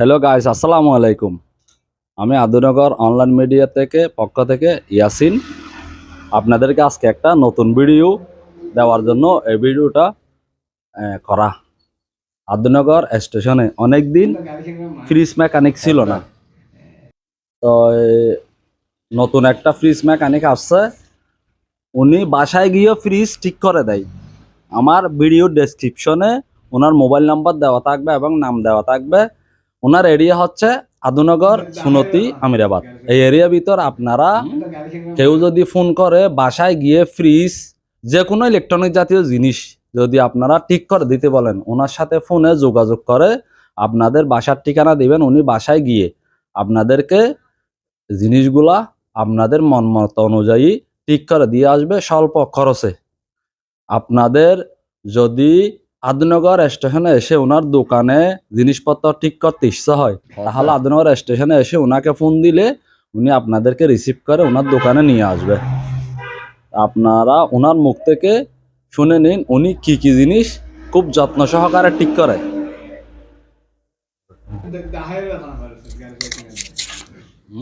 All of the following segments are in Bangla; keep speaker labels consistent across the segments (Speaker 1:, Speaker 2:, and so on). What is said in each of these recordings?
Speaker 1: হ্যালো গাইস, আসসালামু আলাইকুম। আমি আদুনগর অনলাইন মিডিয়া পক্ষ থেকে ইয়াসিন আপনাদেরকে আজকে একটা নতুন ভিডিও দেওয়ার জন্য এই ভিডিওটা করা। আদুনগর স্টেশনে অনেক দিন ফ্রিজ মেকানিক ছিল না, তো নতুন একটা ফ্রিজ মেকানিক আসছে। উনি বাসায় গিয়ে ফ্রিজ ঠিক করে দেয়। আমার ভিডিও ডেসক্রিপশনে ওনার মোবাইল নাম্বার দেওয়া থাকবে এবং নাম দেওয়া থাকবে। ওনার এরিয়া হচ্ছে আদুনগর, সুনতি, আমিরাবাদ। এই এরিয়ার ভিতর আপনারা কেউ যদি ফোন করে বাসায় গিয়ে ফ্রিজ, যে কোনো ইলেকট্রনিক জাতীয় জিনিস যদি আপনারা ঠিক করে দিতে বলেন, ওনার সাথে ফোনে যোগাযোগ করে আপনাদের বাসার ঠিকানা দিবেন। উনি বাসায় গিয়ে আপনাদেরকে জিনিসগুলা আপনাদের মন মতো অনুযায়ী ঠিক করে দিয়ে আসবে স্বল্প খরচে। আপনাদের যদি আদুনগর স্টেশনে এসে ওনার দোকানে জিনিসপত্র ঠিক করতে ইচ্ছা হয়, তাহলে আদুনগর স্টেশনে এসে ওনাকে ফোন দিলে উনি আপনাদেরকে রিসিভ করে ওনার দোকানে নিয়ে আসবে। আপনারা ওনার মুখ থেকে শুনে নিন উনি কি কি জিনিস খুব যত্ন সহকারে ঠিক করে।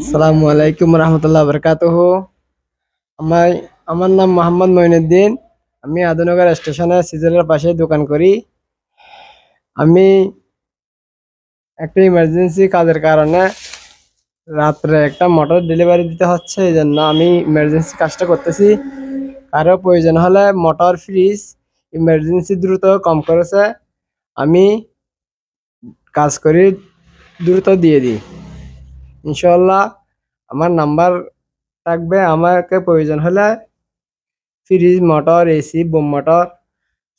Speaker 2: আসসালামু আলাইকুম রহমতুল্লাহ বরকাতুহু। আমার নাম মোহাম্মদ মঈনুদ্দিন। আমি আদুনগর স্টেশনে সিজলের পাশে দোকান করি। আমি একটা ইমার্জেন্সি কাজের কারণে রাত্রে একটা মোটর ডেলিভারি দিতে হচ্ছে, এই জন্য আমি ইমার্জেন্সি কাজটা করতেছি। কারো প্রয়োজন হলে মোটর, ফ্রিজ ইমার্জেন্সি দ্রুত কম খরচে আমি কাজ করি, দ্রুত দিয়ে দিই ইনশাল্লাহ। আমার নাম্বার থাকবে, আমাকে প্রয়োজন হলে ফ্রিজ, মোটর, এসি, বোম মোটর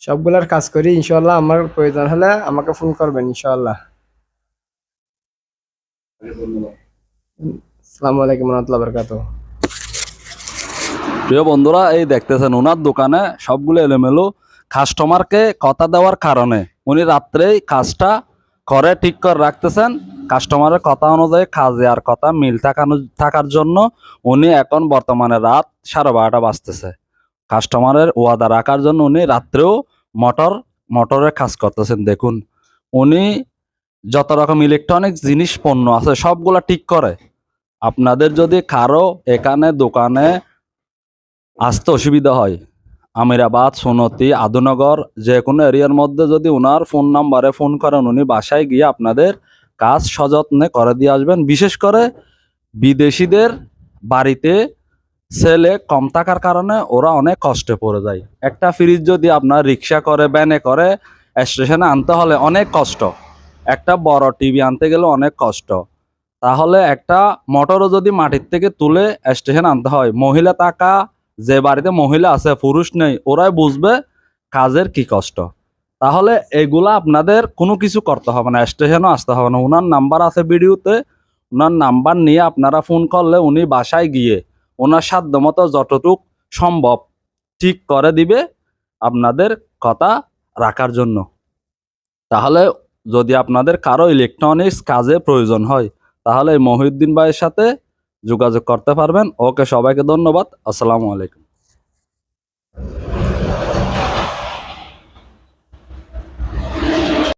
Speaker 2: সবগুলার কাজ করি ইনশাল্লাহ। আমার প্রয়োজন হলে আমাকে ফোন করবেন ইনশাল্লাহ। আসসালামু আলাইকুম রহমতুল্লাহ বরকাতুহু।
Speaker 1: প্রিয় বন্ধুরা, এই দেখতেছেন ওনার দোকানে সবগুলো এলোমেলো। কাস্টমারকে কথা দেওয়ার কারণে উনি রাত্রেই কাজটা করে ঠিক করে রাখতেছেন। কাস্টমারের কথা অনুযায়ী কাজে আর কথা মিল থাকার জন্য উনি এখন বর্তমানে রাত 12:30 বাজতেছে। কাস্টমারের ওয়াদা রাখার জন্য উনি রাত্রেও মোটরের কাজ করতেছেন। দেখুন, উনি যত রকম ইলেকট্রনিক জিনিস পণ্য আছে সবগুলা ঠিক করে। আপনাদের যদি কারো এখানে দোকানে আসতে অসুবিধা হয়, আমিরাবাদ, সুনতি, আদুনগর যে কোনো এরিয়ার মধ্যে যদি ওনার ফোন নাম্বারে ফোন করেন, উনি বাসায় গিয়ে আপনাদের কাজ সযত্নে করে দিয়ে আসবেন। বিশেষ করে বিদেশিদের বাড়িতে ছেলে কম থাকার কারণে ওরা অনেক কষ্টে পড়ে যায়। একটা ফ্রিজ যদি আপনার রিক্সা করে, ভ্যানে করে স্টেশনে আনতে হলে অনেক কষ্ট। একটা বড় টিভি আনতে গেলে অনেক কষ্ট। তাহলে একটা মোটরও যদি মাটির থেকে তুলে স্টেশনে আনতে হয়, মহিলা থাকা, যে বাড়িতে মহিলা আছে, পুরুষ নেই, ওরাই বুঝবে কাজের কি কষ্ট। তাহলে এগুলা আপনাদের কোনো কিছু করতে হবে না, স্টেশনও আসতে হবে না। ওনার নাম্বার আছে ভিডিওতে, ওনার নাম্বার নিয়ে আপনারা ফোন করলে উনি বাসায় গিয়ে ওনার সাধ্য মতো যতটুক সম্ভব ঠিক করে দিবে আপনাদের কথা রাখার জন্য। তাহলে যদি আপনাদের কারো ইলেকট্রনিক্স কাজে প্রয়োজন হয়, তাহলে এই মহিউদ্দিন ভাইয়ের সাথে যোগাযোগ করতে পারবেন। ওকে, সবাইকে ধন্যবাদ। আসসালামু আলাইকুম।